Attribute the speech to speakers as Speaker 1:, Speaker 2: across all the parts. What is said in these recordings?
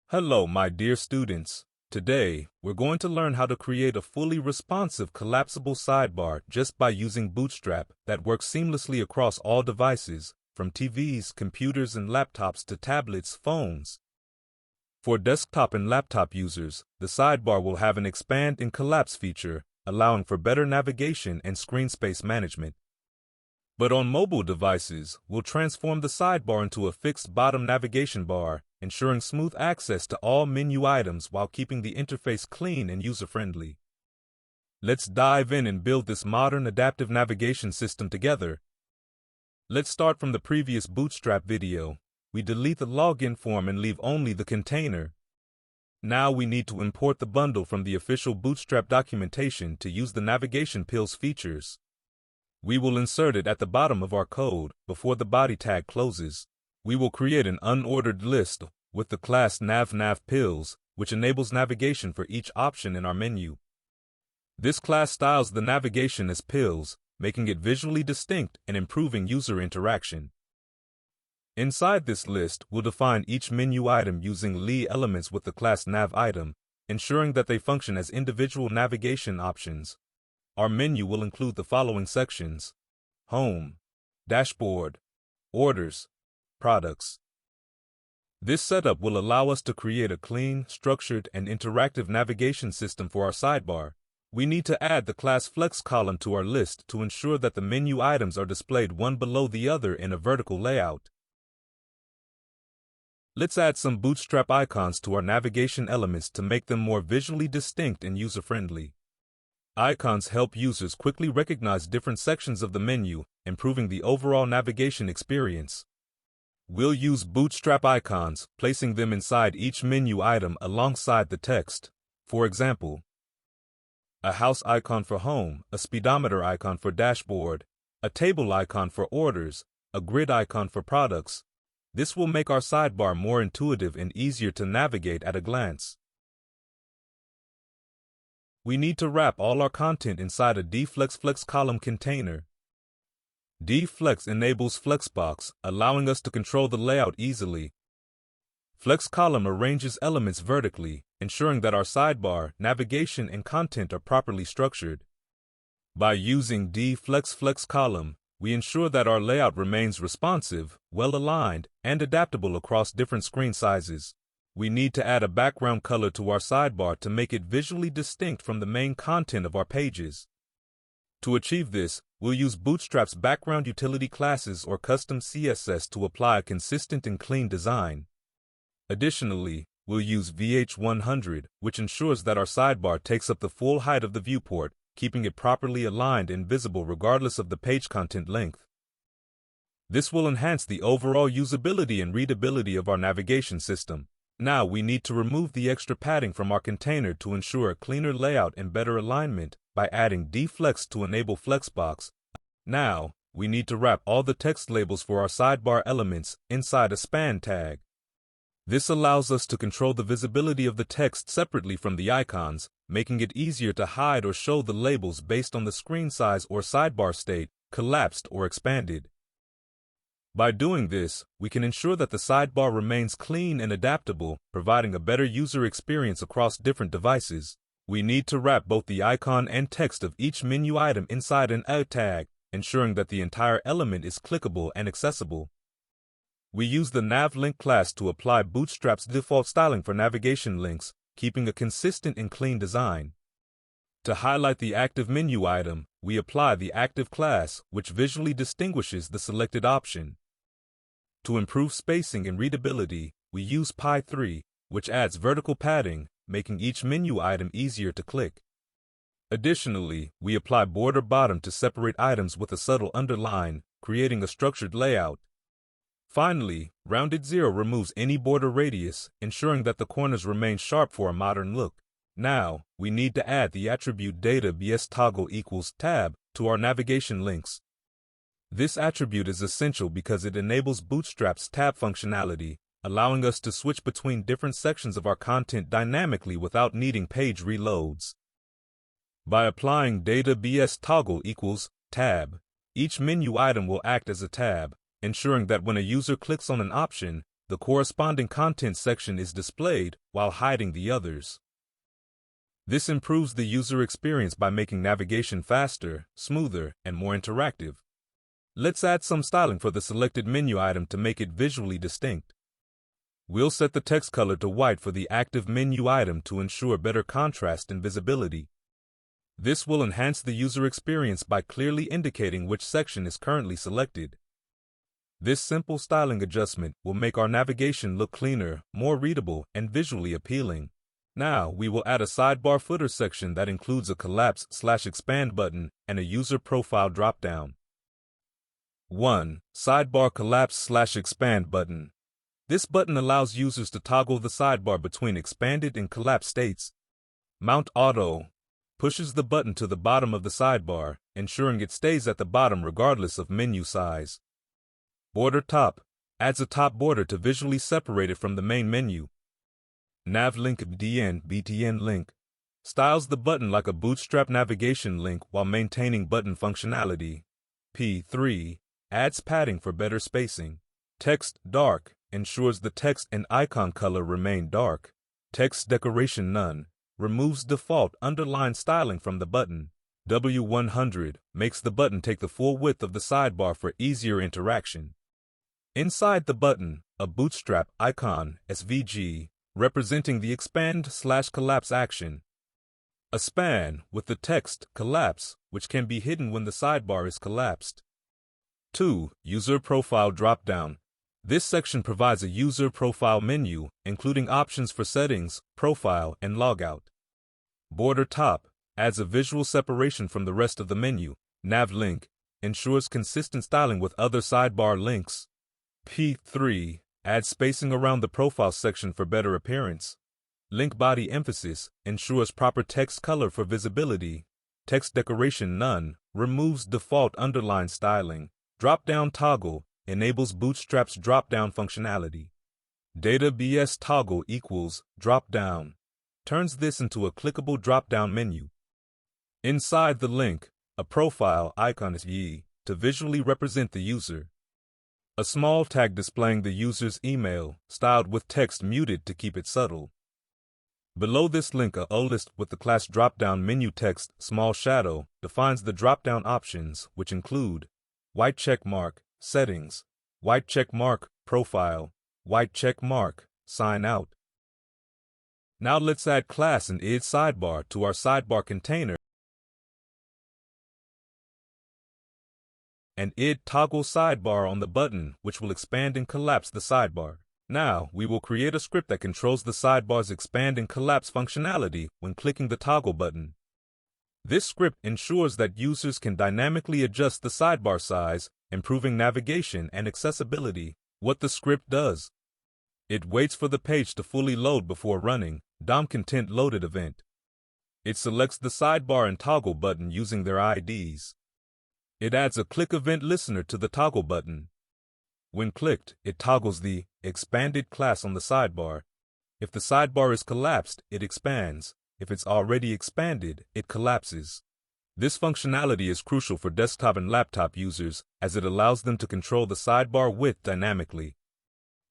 Speaker 1: Hello, my dear students. Today, we're going to learn how to create a fully responsive collapsible sidebar just by using Bootstrap that works seamlessly across all devices, from TVs, computers, and laptops to tablets, phones. For desktop and laptop users, the sidebar will have an Expand and Collapse feature, allowing for better navigation and screen space management. But on mobile devices, we'll transform the sidebar into a fixed bottom navigation bar, ensuring smooth access to all menu items while keeping the interface clean and user-friendly. Let's dive in and build this modern adaptive navigation system together. Let's start from the previous Bootstrap video. We delete the login form and leave only the container. Now we need to import the bundle from the official Bootstrap documentation to use the navigation pills features. We will insert it at the bottom of our code before the body tag closes. We will create an unordered list with the class navPills, which enables navigation for each option in our menu. This class styles the navigation as pills, making it visually distinct and improving user interaction. Inside this list, we'll define each menu item using li elements with the class navItem, ensuring that they function as individual navigation options. Our menu will include the following sections: Home, Dashboard, Orders, Products. This setup will allow us to create a clean, structured, and interactive navigation system for our sidebar. We need to add the class Flex column to our list to ensure that the menu items are displayed one below the other in a vertical layout. Let's add some Bootstrap icons to our navigation elements to make them more visually distinct and user-friendly. Icons help users quickly recognize different sections of the menu, improving the overall navigation experience. We'll use Bootstrap icons, placing them inside each menu item alongside the text. For example, a house icon for home, a speedometer icon for dashboard, a table icon for orders, a grid icon for products. This will make our sidebar more intuitive and easier to navigate at a glance. We need to wrap all our content inside a dFlex column container. dFlex enables Flexbox, allowing us to control the layout easily. Flex column arranges elements vertically, ensuring that our sidebar, navigation, and content are properly structured. By using dFlex column, we ensure that our layout remains responsive, well-aligned, and adaptable across different screen sizes. We need to add a background color to our sidebar to make it visually distinct from the main content of our pages. To achieve this, we'll use Bootstrap's background utility classes or custom CSS to apply a consistent and clean design. Additionally, we'll use VH100, which ensures that our sidebar takes up the full height of the viewport, keeping it properly aligned and visible regardless of the page content length. This will enhance the overall usability and readability of our navigation system. Now we need to remove the extra padding from our container to ensure a cleaner layout and better alignment by adding dFlex to enable Flexbox. Now, we need to wrap all the text labels for our sidebar elements inside a span tag. This allows us to control the visibility of the text separately from the icons, making it easier to hide or show the labels based on the screen size or sidebar state, collapsed or expanded. By doing this, we can ensure that the sidebar remains clean and adaptable, providing a better user experience across different devices. We need to wrap both the icon and text of each menu item inside an alt tag, ensuring that the entire element is clickable and accessible. We use the navLink class to apply Bootstrap's default styling for navigation links, keeping a consistent and clean design. To highlight the active menu item, we apply the active class, which visually distinguishes the selected option. To improve spacing and readability, we use Pi3, which adds vertical padding, making each menu item easier to click. Additionally, we apply border bottom to separate items with a subtle underline, creating a structured layout. Finally, rounded 0 removes any border radius, ensuring that the corners remain sharp for a modern look. Now, we need to add the attribute data BS toggle equals tab to our navigation links. This attribute is essential because it enables Bootstrap's tab functionality, allowing us to switch between different sections of our content dynamically without needing page reloads. By applying data BS toggle equals tab, each menu item will act as a tab, ensuring that when a user clicks on an option, the corresponding content section is displayed while hiding the others. This improves the user experience by making navigation faster, smoother, and more interactive. Let's add some styling for the selected menu item to make it visually distinct. We'll set the text color to white for the active menu item to ensure better contrast and visibility. This will enhance the user experience by clearly indicating which section is currently selected. This simple styling adjustment will make our navigation look cleaner, more readable, and visually appealing. Now, we will add a sidebar footer section that includes a collapse/expand button and a user profile dropdown. 1. Sidebar collapse/expand button. This button allows users to toggle the sidebar between expanded and collapsed states. Mount Auto pushes the button to the bottom of the sidebar, ensuring it stays at the bottom regardless of menu size. Border Top adds a top border to visually separate it from the main menu. Navlink BTN link styles the button like a Bootstrap navigation link while maintaining button functionality. P3 adds padding for better spacing. Text Dark ensures the text and icon color remain dark. Text Decoration None removes default underline styling from the button. W100 makes the button take the full width of the sidebar for easier interaction. Inside the button, a Bootstrap icon SVG representing the expand/collapse action. A span with the text collapse, which can be hidden when the sidebar is collapsed. 2. User Profile Dropdown. This section provides a user profile menu, including options for settings, profile, and logout. Border Top adds a visual separation from the rest of the menu. Navlink ensures consistent styling with other sidebar links. P3 adds spacing around the profile section for better appearance. Link Body Emphasis ensures proper text color for visibility. Text Decoration None removes default underline styling. Dropdown Toggle enables Bootstrap's dropdown functionality. Databs Toggle equals dropdown turns this into a clickable dropdown menu. Inside the link, a profile icon is used to visually represent the user. A small tag displaying the user's email, styled with text muted to keep it subtle. Below this link, a list with the class dropdown menu text small shadow defines the dropdown options, which include white check mark, settings, white check mark, profile, white check mark, sign out. Now let's add class and id sidebar to our sidebar container and id toggle sidebar on the button, which will expand and collapse the sidebar. Now, we will create a script that controls the sidebar's expand and collapse functionality when clicking the toggle button. This script ensures that users can dynamically adjust the sidebar size, improving navigation and accessibility. What the script does: it waits for the page to fully load before running DOM content loaded event. It selects the sidebar and toggle button using their IDs. It adds a click event listener to the toggle button. When clicked, it toggles the expanded class on the sidebar. If the sidebar is collapsed, it expands. If it's already expanded, it collapses. This functionality is crucial for desktop and laptop users as it allows them to control the sidebar width dynamically.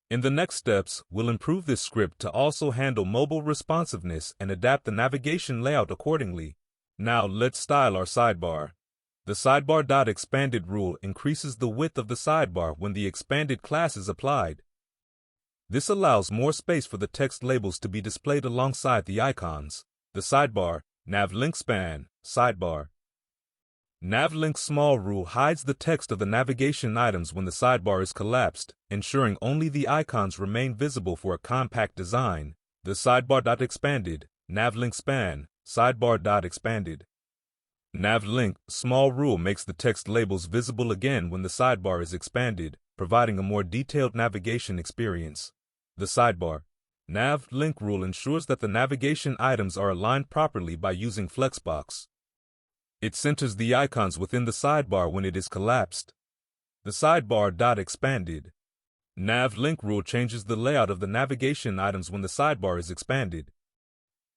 Speaker 1: In the next steps, we'll improve this script to also handle mobile responsiveness and adapt the navigation layout accordingly. Now let's style our sidebar. The sidebar.expanded rule increases the width of the sidebar when the expanded class is applied. This allows more space for the text labels to be displayed alongside the icons. The sidebar, navlink span, sidebar. Navlink small rule hides the text of the navigation items when the sidebar is collapsed, ensuring only the icons remain visible for a compact design. The sidebar.expanded, navlink span, sidebar.expanded. Navlink small rule makes the text labels visible again when the sidebar is expanded, providing a more detailed navigation experience. The sidebar. Navlink rule ensures that the navigation items are aligned properly by using Flexbox. It centers the icons within the sidebar when it is collapsed. The sidebar.expanded. Navlink rule changes the layout of the navigation items when the sidebar is expanded.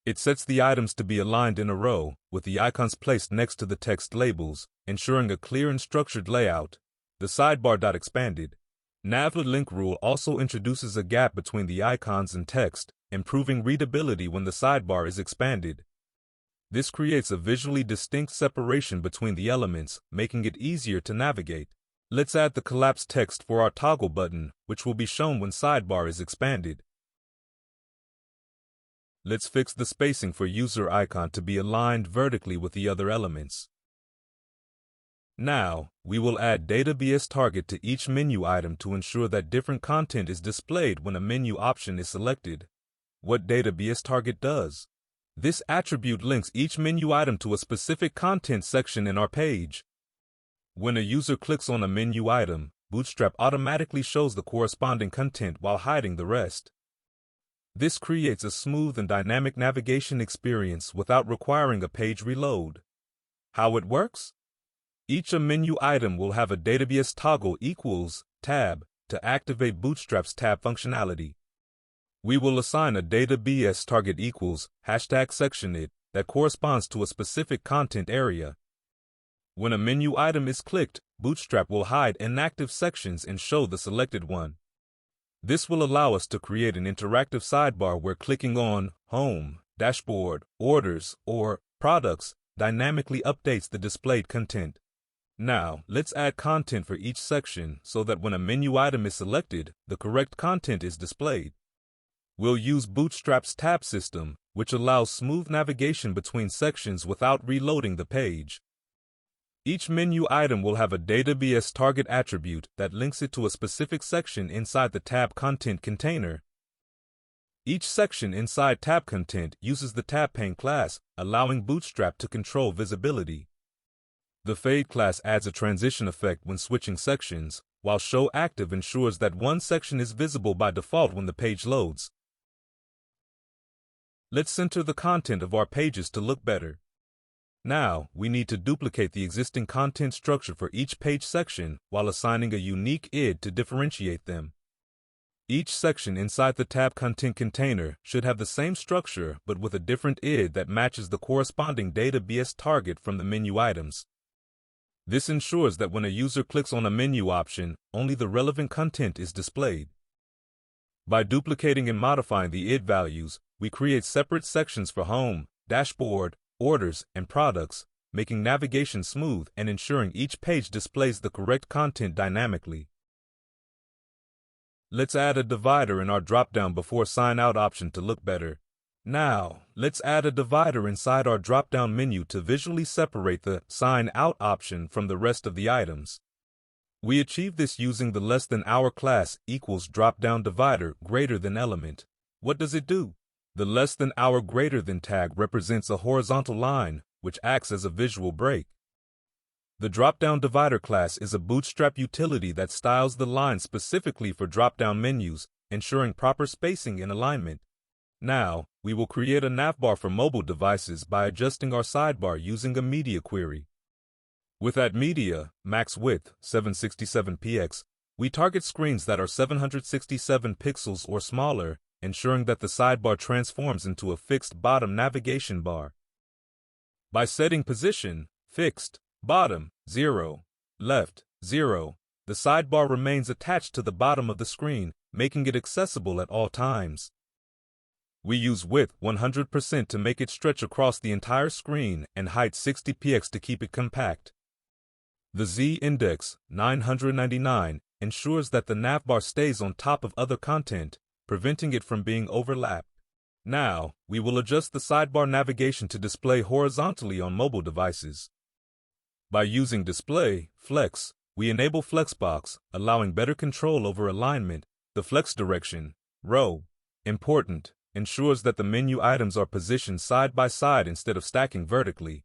Speaker 1: It sets the items to be aligned in a row, with the icons placed next to the text labels, ensuring a clear and structured layout. The sidebar.expanded. Nav link rule also introduces a gap between the icons and text, improving readability when the sidebar is expanded. This creates a visually distinct separation between the elements, making it easier to navigate. Let's add the collapse text for our toggle button, which will be shown when sidebar is expanded. Let's fix the spacing for user icon to be aligned vertically with the other elements. Now, we will add database target to each menu item to ensure that different content is displayed when a menu option is selected. What database target does? This attribute links each menu item to a specific content section in our page. When a user clicks on a menu item, Bootstrap automatically shows the corresponding content while hiding the rest. This creates a smooth and dynamic navigation experience without requiring a page reload. How it works? Each menu item will have a database toggle equals tab to activate Bootstrap's tab functionality. We will assign a database target equals #sectionIt that corresponds to a specific content area. When a menu item is clicked, Bootstrap will hide inactive sections and show the selected one. This will allow us to create an interactive sidebar where clicking on Home, Dashboard, Orders, or Products dynamically updates the displayed content. Now, let's add content for each section so that when a menu item is selected, the correct content is displayed. We'll use Bootstrap's tab system, which allows smooth navigation between sections without reloading the page. Each menu item will have a database target attribute that links it to a specific section inside the tab content container. Each section inside tab content uses the tab pane class, allowing Bootstrap to control visibility. The fade class adds a transition effect when switching sections, while show active ensures that one section is visible by default when the page loads. Let's center the content of our pages to look better. Now, we need to duplicate the existing content structure for each page section while assigning a unique id to differentiate them. Each section inside the tab content container should have the same structure but with a different id that matches the corresponding database target from the menu items. This ensures that when a user clicks on a menu option, only the relevant content is displayed. By duplicating and modifying the id values, we create separate sections for Home, Dashboard, Orders, and Products, making navigation smooth and ensuring each page displays the correct content dynamically. Let's add a divider in our dropdown before sign out option to look better. Now, let's add a divider inside our dropdown menu to visually separate the sign out option from the rest of the items. We achieve this using the less than hour class equals dropdown divider greater than element. What does it do? The less than hour greater than tag represents a horizontal line, which acts as a visual break. The dropdown divider class is a Bootstrap utility that styles the line specifically for dropdown menus, ensuring proper spacing and alignment. Now, we will create a navbar for mobile devices by adjusting our sidebar using a media query. With that media, max width 767px, we target screens that are 767 pixels or smaller, ensuring that the sidebar transforms into a fixed bottom navigation bar. By setting position, fixed, bottom, 0, left, 0, the sidebar remains attached to the bottom of the screen, making it accessible at all times. We use width 100% to make it stretch across the entire screen and height 60px to keep it compact. The z-index 999 ensures that the navbar stays on top of other content, preventing it from being overlapped. Now, we will adjust the sidebar navigation to display horizontally on mobile devices. By using Display Flex, we enable Flexbox, allowing better control over alignment. The flex direction, row, important, ensures that the menu items are positioned side by side instead of stacking vertically.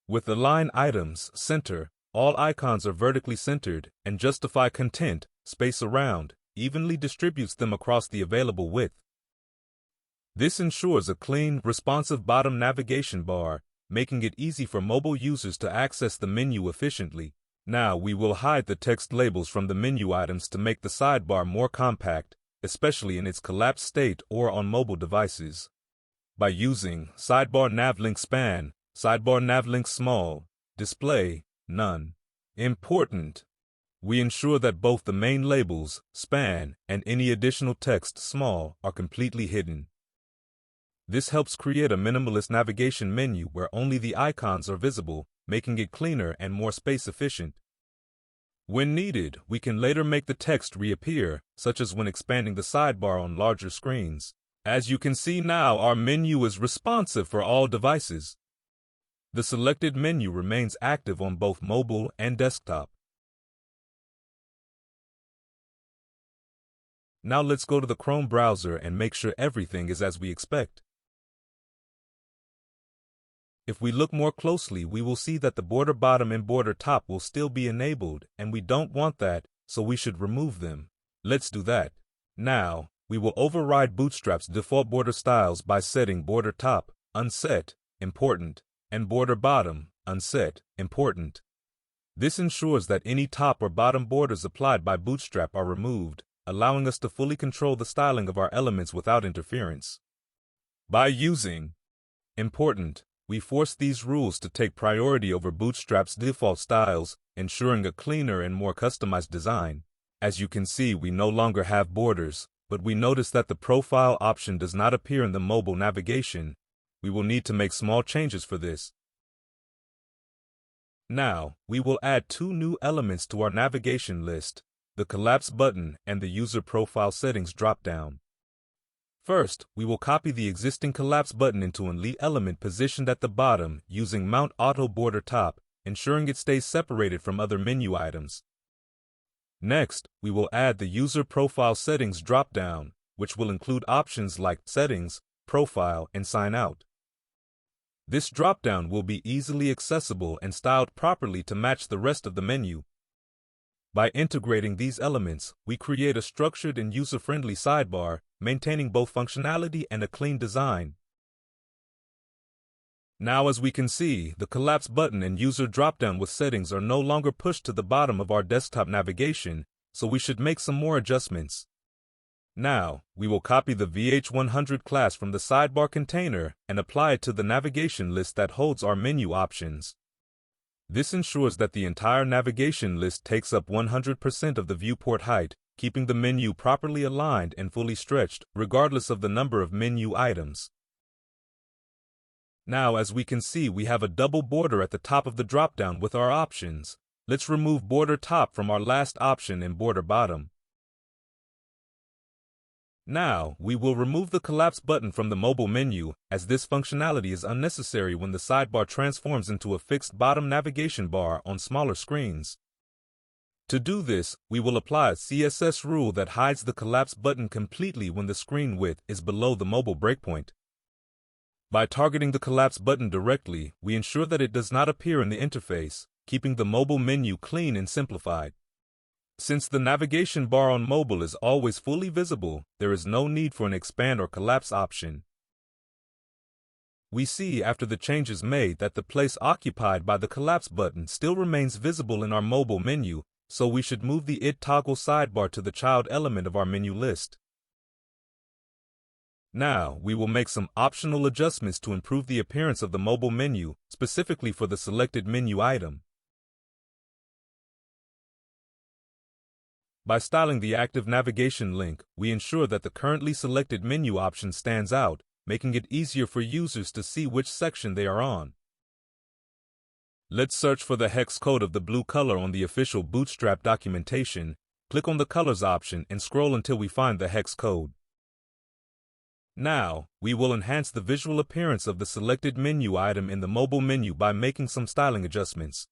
Speaker 1: With Align Items Center, all icons are vertically centered, and Justify Content, Space Around, evenly distributes them across the available width. This ensures a clean, responsive bottom navigation bar, making it easy for mobile users to access the menu efficiently. Now we will hide the text labels from the menu items to make the sidebar more compact, especially in its collapsed state or on mobile devices. By using Sidebar Navlink Span, Sidebar Navlink Small, Display, None. Important. We ensure that both the main labels, span, and any additional text, small, are completely hidden. This helps create a minimalist navigation menu where only the icons are visible, making it cleaner and more space efficient. When needed, we can later make the text reappear, such as when expanding the sidebar on larger screens. As you can see now, our menu is responsive for all devices. The selected menu remains active on both mobile and desktop. Now let's go to the Chrome browser and make sure everything is as we expect. If we look more closely, we will see that the border bottom and border top will still be enabled, and we don't want that, so we should remove them. Let's do that. Now, we will override Bootstrap's default border styles by setting border top, unset, important, and border bottom, unset, important. This ensures that any top or bottom borders applied by Bootstrap are removed, allowing us to fully control the styling of our elements without interference. By using important, we force these rules to take priority over Bootstrap's default styles, ensuring a cleaner and more customized design. As you can see, we no longer have borders, but we notice that the profile option does not appear in the mobile navigation. We will need to make small changes for this. Now, we will add two new elements to our navigation list, the Collapse button and the User Profile Settings dropdown. First, we will copy the existing Collapse button into an elite element positioned at the bottom using Mount Auto Border Top, ensuring it stays separated from other menu items. Next, we will add the User Profile Settings dropdown, which will include options like Settings, Profile, and Sign Out. This dropdown will be easily accessible and styled properly to match the rest of the menu. By integrating these elements, we create a structured and user-friendly sidebar, maintaining both functionality and a clean design. Now, as we can see, the Collapse button and User dropdown with settings are no longer pushed to the bottom of our desktop navigation, so we should make some more adjustments. Now, we will copy the VH100 class from the sidebar container and apply it to the navigation list that holds our menu options. This ensures that the entire navigation list takes up 100% of the viewport height, keeping the menu properly aligned and fully stretched, regardless of the number of menu items. Now, as we can see, we have a double border at the top of the dropdown with our options. Let's remove border top from our last option and border bottom. Now, we will remove the Collapse button from the mobile menu, as this functionality is unnecessary when the sidebar transforms into a fixed bottom navigation bar on smaller screens. To do this, we will apply a CSS rule that hides the Collapse button completely when the screen width is below the mobile breakpoint. By targeting the Collapse button directly, we ensure that it does not appear in the interface, keeping the mobile menu clean and simplified. Since the navigation bar on mobile is always fully visible, there is no need for an expand or collapse option. We see after the changes made that the place occupied by the Collapse button still remains visible in our mobile menu, so we should move the It Toggle sidebar to the child element of our menu list. Now, we will make some optional adjustments to improve the appearance of the mobile menu, specifically for the selected menu item. By styling the active navigation link, we ensure that the currently selected menu option stands out, making it easier for users to see which section they are on. Let's search for the hex code of the blue color on the official Bootstrap documentation, click on the Colors option and scroll until we find the hex code. Now, we will enhance the visual appearance of the selected menu item in the mobile menu by making some styling adjustments.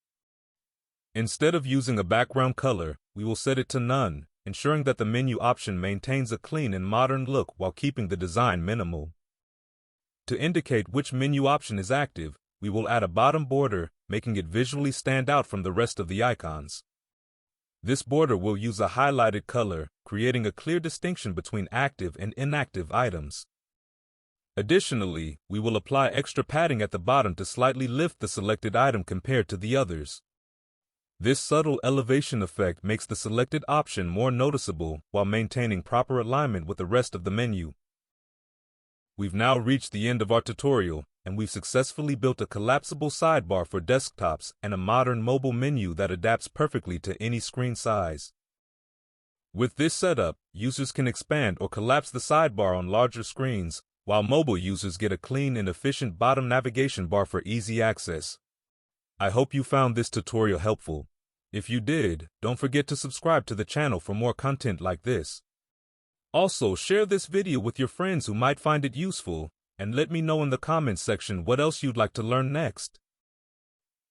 Speaker 1: Instead of using a background color, we will set it to none, ensuring that the menu option maintains a clean and modern look while keeping the design minimal. To indicate which menu option is active, we will add a bottom border, making it visually stand out from the rest of the icons. This border will use a highlighted color, creating a clear distinction between active and inactive items. Additionally, we will apply extra padding at the bottom to slightly lift the selected item compared to the others. This subtle elevation effect makes the selected option more noticeable while maintaining proper alignment with the rest of the menu. We've now reached the end of our tutorial. and we've successfully built a collapsible sidebar for desktops and a modern mobile menu that adapts perfectly to any screen size. With this setup, users can expand or collapse the sidebar on larger screens, while mobile users get a clean and efficient bottom navigation bar for easy access. I hope you found this tutorial helpful. If you did, don't forget to subscribe to the channel for more content like this. Also, share this video with your friends who might find it useful, and let me know in the comments section what else you'd like to learn next.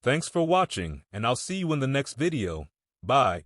Speaker 1: Thanks for watching, and I'll see you in the next video. Bye.